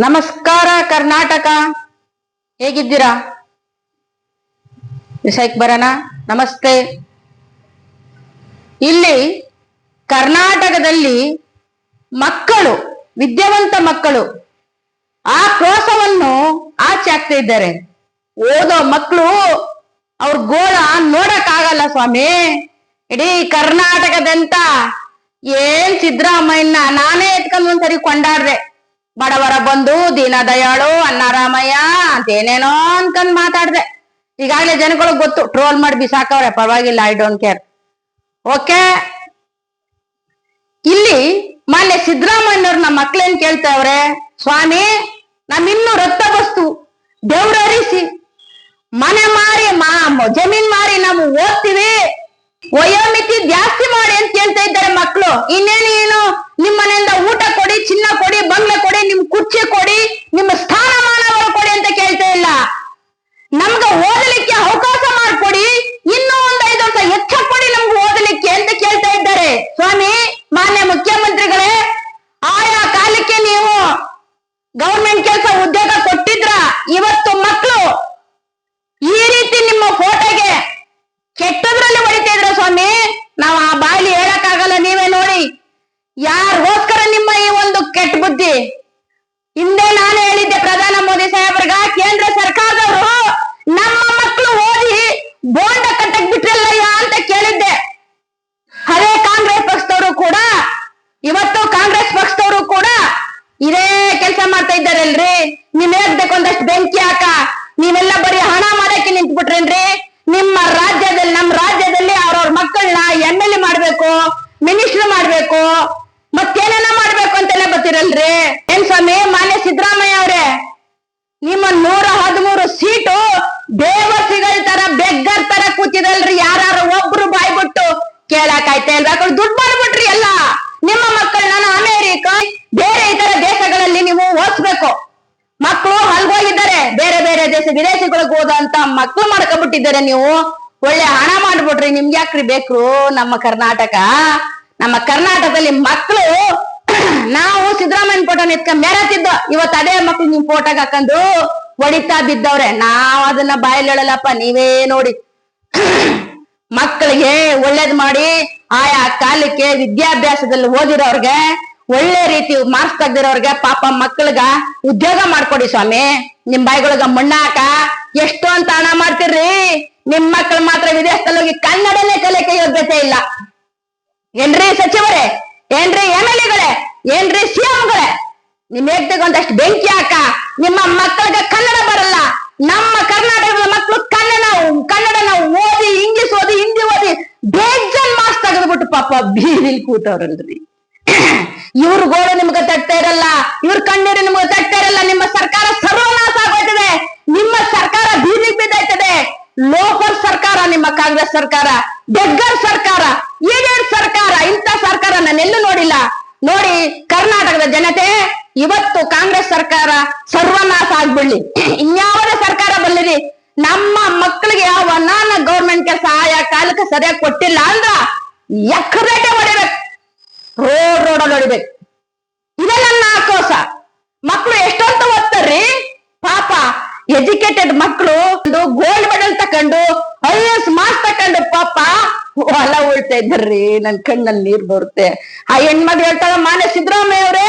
ನಮಸ್ಕಾರ ಕರ್ನಾಟಕ, ಹೇಗಿದ್ದೀರಾ? ವಿಷಯಕ್ಕೆ ಬರೋಣ. ನಮಸ್ತೆ. ಇಲ್ಲಿ ಕರ್ನಾಟಕದಲ್ಲಿ ಮಕ್ಕಳು, ವಿದ್ಯಾವಂತ ಮಕ್ಕಳು ಆಕ್ರೋಶವನ್ನು ಆಚೆ ಹಾಕ್ತಾ ಇದ್ದಾರೆ. ಓದೋ ಮಕ್ಕಳು ಅವ್ರ ಗೋಳ ನೋಡಕ್ ಆಗಲ್ಲ ಸ್ವಾಮಿ. ಇಡೀ ಕರ್ನಾಟಕದಂತ ಏನ್ ಸಿದ್ದರಾಮಯ್ಯನ ನಾನೇ ಎತ್ಕೊಂಡ್ ಒಂದ್ಸರಿ ಕೊಂಡಾಡ್ದೆ. ಬಡವರ ಬಂಧು, ದೀನ ದಯಾಳು, ಅಣ್ಣಾರಾಮಯ್ಯ ಅಂತ ಏನೇನೋ ಅನ್ಕೊಂಡ್ ಮಾತಾಡ್ದೆ. ಈಗಾಗಲೇ ಜನಗಳಿಗೆ ಗೊತ್ತು, ಟ್ರೋಲ್ ಮಾಡಿ ಬಿಸಾಕವ್ರೆ. ಪರವಾಗಿಲ್ಲ, ಐ ಡೋಂಟ್ ಕೇರ್. ಓಕೆ, ಇಲ್ಲಿ ಮಾನ್ಯ ಸಿದ್ದರಾಮಯ್ಯನವ್ರು ನಮ್ಮ ಮಕ್ಳೇನ್ ಕೇಳ್ತಾವ್ರೆ, ಸ್ವಾಮಿ ನಮ್ಮಿನ್ನೂ ರಕ್ತ ಬಸ್ತು ದೇವ್ರರಿಸಿ ಮನೆ ಮಾರಿ ಜಮೀನ್ ಮಾರಿ ನಾವು ಓದ್ತೀವಿ, ವಯೋಮಿತಿ ಜಾಸ್ತಿ ಮಾಡಿ ಅಂತ ಕೇಳ್ತಾ ಇದ್ದಾರೆ ಮಕ್ಕಳು. ಇನ್ನೇನು ನಿಮ್ಮ ಮನೆಯಿಂದ ಊಟ ಕೊಡಿ, ಚಿನ್ನ ಕೊಡಿ, ಬಂಗ್ಲೆ ಕೊಡಿ, ನಿಮ್ ಕುರ್ಚಿ ಕೊಡಿ, ನಿಮ್ಮ ಸ್ಥಾನಮಾನಗಳು ಕೊಡಿ ಅಂತ ಕೇಳ್ತಾ ಇಲ್ಲ. ನಮ್ಗೆ ಓದಲಿಕ್ಕೆ ಅವಕಾಶ ಮಾಡ್ಕೊಡಿ, ಇನ್ನೂ ಒಂದು 5 ವರ್ಷ ಹೆಚ್ಚ ಕೊಡಿ ನಮ್ಗೆ ಓದಲಿಕ್ಕೆ ಅಂತ ಕೇಳ್ತಾ ಇದ್ದಾರೆ. ಸ್ವಾಮಿ ಮಾನ್ಯ ಮುಖ್ಯಮಂತ್ರಿಗಳೇ, ಆಯಾ ಕಾಲಕ್ಕೆ ನೀವು ಗವರ್ಮೆಂಟ್ ಕೆಲಸ ಉದ್ಯೋಗ ಕೊಟ್ಟಿದ್ರ? ಇವತ್ತು ಮಕ್ಕಳು ಈ ರೀತಿ ನಿಮ್ಮ ಫೋಟೋಗೆ ಕೆಟ್ಟದ್ರಲ್ಲಿ ಹೊಡಿತಾ ಇದ್ರ ಸ್ವಾಮಿ. ನಾವು ಆ ಬಾಯಲ್ಲಿ ಹೇಳಕ್ಕಾಗಲ್ಲ, ನೀವೇ ನೋಡಿ. ಯಾರಿಗೋಸ್ಕರ ನಿಮ್ಮ ಈ ಒಂದು ಕೆಟ್ಟ ಬುದ್ಧಿ? ಹಿಂದೆ ನಾನು ಹೇಳಿದ್ದೆ ಪ್ರಧಾನ ಮೋದಿ ಸಾಹೇಬ್ರಗ, ಕೇಂದ್ರ ಸರ್ಕಾರದವರು ನಮ್ಮ ಮಕ್ಕಳು ಓದಿ ಬೋಂಡ ಕಟ್ಟಕ್ ಬಿಟ್ರಲ್ಲಯ್ಯ ಅಂತ ಕೇಳಿದ್ದೆ. ಅದೇ ಕಾಂಗ್ರೆಸ್ ಪಕ್ಷದವರು ಕೂಡ, ಇವತ್ತು ಕಾಂಗ್ರೆಸ್ ಪಕ್ಷದವರು ಕೂಡ ಇದೇ ಕೆಲಸ ಮಾಡ್ತಾ ಇದ್ದಾರಲ್ರಿ. ನೀವ್ ಹೇಳ್ಬೇಕು ಒಂದಷ್ಟು ಬೆಂಕಿ ಹಾಕ. ನೀವೆಲ್ಲ ಬರೀ ಹಣ ಮಾಡಕ್ಕೆ ನಿಂತ್ಬಿಟ್ರೇನ್ರಿ? ನಿಮ್ಮ ರಾಜ್ಯದಲ್ಲಿ, ನಮ್ಮ ರಾಜ್ಯದಲ್ಲಿ ಅವ್ರವ್ರ ಮಕ್ಕಳನ್ನ MLA ಮಾಡ್ಬೇಕು, ಮಿನಿಸ್ಟರ್ ಮಾಡ್ಬೇಕು, ಮತ್ತೇನೇನ ಮಾಡ್ಬೇಕು ಅಂತೆಲ್ಲ ಗೊತ್ತಿರಲ್ರಿ. ಏನ್ ಸ್ವಾಮಿ ಮಾನ್ಯ ಸಿದ್ದರಾಮಯ್ಯ ಅವ್ರೆ, ನಿಮ್ಮ 113 ಸೀಟು ದೇವಸಿಗಳ ತರ ಬೆಗ್ಗರ್ ತರ ಕೂತಿದಲ್ರಿ. ಯಾರು ಒಬ್ರು ಬಾಯ್ಬಿಟ್ಟು ಕೇಳಕಾಯ್ತಾ ಇಲ್ವಾ? ದುಡ್ಡು ಮಾಡ್ಬಿಟ್ರಿ ಎಲ್ಲ. ನಿಮ್ಮ ಮಕ್ಕಳನ್ನ ಅಮೇರಿಕ, ಬೇರೆ ಇತರ ದೇಶಗಳಲ್ಲಿ ನೀವು ಓದಿಸ್ಬೇಕು. ಮಕ್ಕಳು ಹಲ್ಗೋಗಿದ್ದಾರೆ, ಬೇರೆ ಬೇರೆ ವಿದೇಶಗಳಿಗೆ ಹೋದಂತ ಮಕ್ಕಳು ಮಾಡ್ಕೊಂಡ್ಬಿಟ್ಟಿದ್ದಾರೆ. ನೀವು ಒಳ್ಳೆ ಹಣ ಮಾಡ್ಬಿಟ್ರಿ. ನಿಮ್ಗೆ ಯಾಕ್ರಿ ಬೇಕು ನಮ್ಮ ಕರ್ನಾಟಕ? ನಮ್ಮ ಕರ್ನಾಟಕದಲ್ಲಿ ಮಕ್ಕಳು, ನಾವು ಸಿದ್ದರಾಮಯ್ಯ ಫೋಟೋನ ಎತ್ಕೊಂಡ್ ಮೆರತಿದ್ದೋ, ಇವತ್ತು ಅದೇ ಮಕ್ಳು ನಿಮ್ ಫೋಟೋಗೆ ಹಾಕೊಂಡು ಹೊಡಿತಾ ಬಿದ್ದವ್ರೆ. ನಾವ್ ಅದನ್ನ ಬಾಯಲ್ಲಿ ಹೇಳಲ್ಲಪ್ಪ, ನೀವೇ ನೋಡಿ. ಮಕ್ಕಳಿಗೆ ಒಳ್ಳೇದ್ ಮಾಡಿ, ಆಯಾ ಕಾಲಕ್ಕೆ ವಿದ್ಯಾಭ್ಯಾಸದಲ್ಲಿ ಓದಿರೋರ್ಗೆ, ಒಳ್ಳೆ ರೀತಿ ಮಾರ್ಕ್ಸ್ ತೆಗ್ದಿರೋರ್ಗೆ ಪಾಪ ಮಕ್ಕಳಿಗ ಉದ್ಯೋಗ ಮಾಡ್ಕೊಡಿ ಸ್ವಾಮಿ. ನಿಮ್ ಬಾಯಿಗೊಳಗ ಮಣ್ಣಾಕ ಎಷ್ಟು ಅಂತ ಹಣ ಮಾಡ್ತಿರ್ರಿ. ನಿಮ್ ಮಕ್ಕಳು ಮಾತ್ರ ವಿದೇಶದಲ್ಲಿ ಹೋಗಿ ಕನ್ನಡನೇ ಕಲಿಕೆ ಯೋಗ್ಯತೆ ಇಲ್ಲ. ಏನ್ರಿ ಸಚಿವರೇ, ಏನ್ರಿ MLAಗಳೇ, ಏನ್ರಿ CMಗಳೇ, ನಿಮ್ ಹೇಳ್ತೇಗ ಒಂದಷ್ಟು ಬೆಂಕಿ ಹಾಕ. ನಿಮ್ಮ ಮಕ್ಕಳಿಗೆ ಕನ್ನಡ ಬರಲ್ಲ. ನಮ್ಮ ಕರ್ನಾಟಕದ ಮಕ್ಕಳು ಕನ್ನಡನ ಓದಿ, ಇಂಗ್ಲಿಷ್ ಓದಿ, ಹಿಂದಿ ಓದಿ ಬೇಜನ್ ಮಾರ್ಕ್ಸ್ ತೆಗೆದ್ಬಿಟ್ಟು ಪಾಪ ಬೀದಿಲ್ ಕೂತವ್ರಲ್ರಿ. ಇವ್ರ ಗೋಳು ನಿಮ್ಗೆ ತಟ್ತಾ ಇರಲ್ಲ, ಇವ್ರ ಕಣ್ಣೀರು ನಿಮ್ಗೆ ತಟ್ತಾ ಇರಲ್ಲ. ನಿಮ್ಮ ಸರ್ಕಾರ ಸರ್ವನಾಶ ಆಗೋಯ್ತದೆ. ನಿಮ್ಮ ಸರ್ಕಾರ ಬೀದಿಗೆ ಬಿದ್ದೈತದೆ. ಲೋಫರ್ ಸರ್ಕಾರ ನಿಮ್ಮ ಕಾಂಗ್ರೆಸ್ ಸರ್ಕಾರ, ಬೆಗ್ಗರ್ ಸರ್ಕಾರ, ಈಡೇರ್ ಸರ್ಕಾರ. ಇಂಥ ಸರ್ಕಾರ ನಾನೆಲ್ಲೂ ನೋಡಿಲ್ಲ. ನೋಡಿ ಕರ್ನಾಟಕದ ಜನತೆ, ಇವತ್ತು ಕಾಂಗ್ರೆಸ್ ಸರ್ಕಾರ ಸರ್ವನಾಶ ಆಗ್ಬಿಡ್ಲಿ, ಇನ್ಯಾವುದೇ ಸರ್ಕಾರ ಬಲ್ಲಿರಿ, ನಮ್ಮ ಮಕ್ಕಳಿಗೆ ಯಾವ ನಾನ ಗೌರ್ಮೆಂಟ್ ಕೆಲಸ ಆಯಾ ಕಾಲಕ್ಕೆ ಸರಿಯಾಗಿ ಕೊಟ್ಟಿಲ್ಲ ಅಂದ್ರ ಎಕ್ಕರೇಟೆ ಹೊಡಿಬೇಕು, ರೋಡಲ್ಲಿ ಹೊಡಿಬೇಕು. ಇದೇ ನನ್ನ ಆಕ್ರೋಶ. ಮಕ್ಕಳು ಎಷ್ಟೊಂತ ಓದ್ತಾರ್ರಿ ಪಾಪ. ಎಜುಕೇಟೆಡ್ ಮಕ್ಕಳು ಗೋಲ್ಡ್ ಮೆಡಲ್ ತಕೊಂಡು, IAS ಮಾರ್ಕ್ಸ್ ತಕೊಂಡು ಪಾಪ ಹೊಲ ಉಳ್ತಾ ಇದ್ದಾರ್ರಿ. ನನ್ ಕಣ್ಣಲ್ಲಿ ನೀರ್ ಬರುತ್ತೆ. ಆ ಹೆಣ್ಮಗಳು ಹೇಳ್ತಾಳ, ಮಾನ್ಯ ಸಿದ್ದರಾಮಯ್ಯ ಅವ್ರೆ,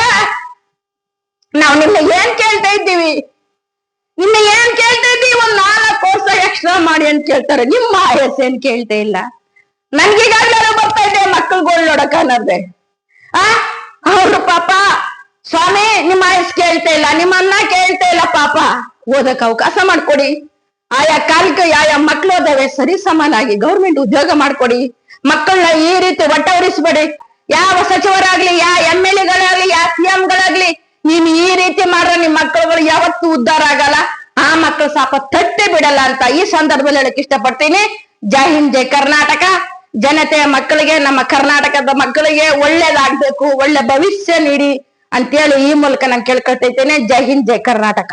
ನಾವ್ ನಿನ್ನ ಏನ್ ಕೇಳ್ತಾ ಇದ್ದೀವಿ, ಒಂದ್ 4 ವರ್ಷ ಎಕ್ಸ್ಟ್ರಾ ಮಾಡಿ ಅಂತ ಕೇಳ್ತಾರೆ. ನಿಮ್ಮ IAS ಏನ್ ಕೇಳ್ತಾ ಇಲ್ಲ. ನನ್ಗೀಗಾಗ್ಲೂ ಬರ್ತಾ ಇದೆ ಮಕ್ಕಳು ಗೋಲ್ಡ್ ನೋಡಕ ಅನ್ನೋದೇ. ಅವ್ರು ಪಾಪ, ಸ್ವಾಮಿ ನಿಮ್ಮ IAS ಕೇಳ್ತಾ ಇಲ್ಲ, ನಿಮ್ಮ ಅನ್ನ ಕೇಳ್ತಾ ಇಲ್ಲ. ಪಾಪ ಓದಕ್ ಅವಕಾಶ ಮಾಡ್ಕೊಡಿ. ಆಯಾ ಕಾಲಕ್ಕೆ ಆಯಾ ಮಕ್ಳು ಓದವೆ ಸರಿ ಸಮಾನಾಗಿ ಗೌರ್ಮೆಂಟ್ ಉದ್ಯೋಗ ಮಾಡ್ಕೊಡಿ. ಮಕ್ಕಳನ್ನ ಈ ರೀತಿ ಒಟ್ಟ ಉರಿಸ್ಬೇಡಿ. ಯಾವ ಸಚಿವರಾಗ್ಲಿ, ಯಾವ MLAಗಳಾಗ್ಲಿ, ಯಾವ CMಗಳಾಗ್ಲಿ, ನೀನ್ ಈ ರೀತಿ ಮಾಡ್ರೆ ನಿಮ್ ಮಕ್ಕಳುಗಳು ಯಾವತ್ತೂ ಉದ್ಧಾರ ಆಗಲ್ಲ. ಆ ಮಕ್ಕಳು ಸಾಪ ತಟ್ಟೆ ಬಿಡಲ್ಲ ಅಂತ ಈ ಸಂದರ್ಭದಲ್ಲಿ ಹೇಳಕ್ ಇಷ್ಟಪಡ್ತೀನಿ. ಜೈ ಹಿಂದ್, ಜೈ ಕರ್ನಾಟಕ. ಜನತೆಯ ಮಕ್ಕಳಿಗೆ, ನಮ್ಮ ಕರ್ನಾಟಕದ ಮಕ್ಕಳಿಗೆ ಒಳ್ಳೇದಾಗ್ಬೇಕು, ಒಳ್ಳೆ ಭವಿಷ್ಯ ನೀಡಿ ಅಂತೇಳಿ ಈ ಮೂಲಕ ನಾನು ಕೇಳ್ಕೊಳ್ತಾ ಇದ್ದೇನೆ. ಜೈ ಹಿಂದ್, ಜೈ ಕರ್ನಾಟಕ.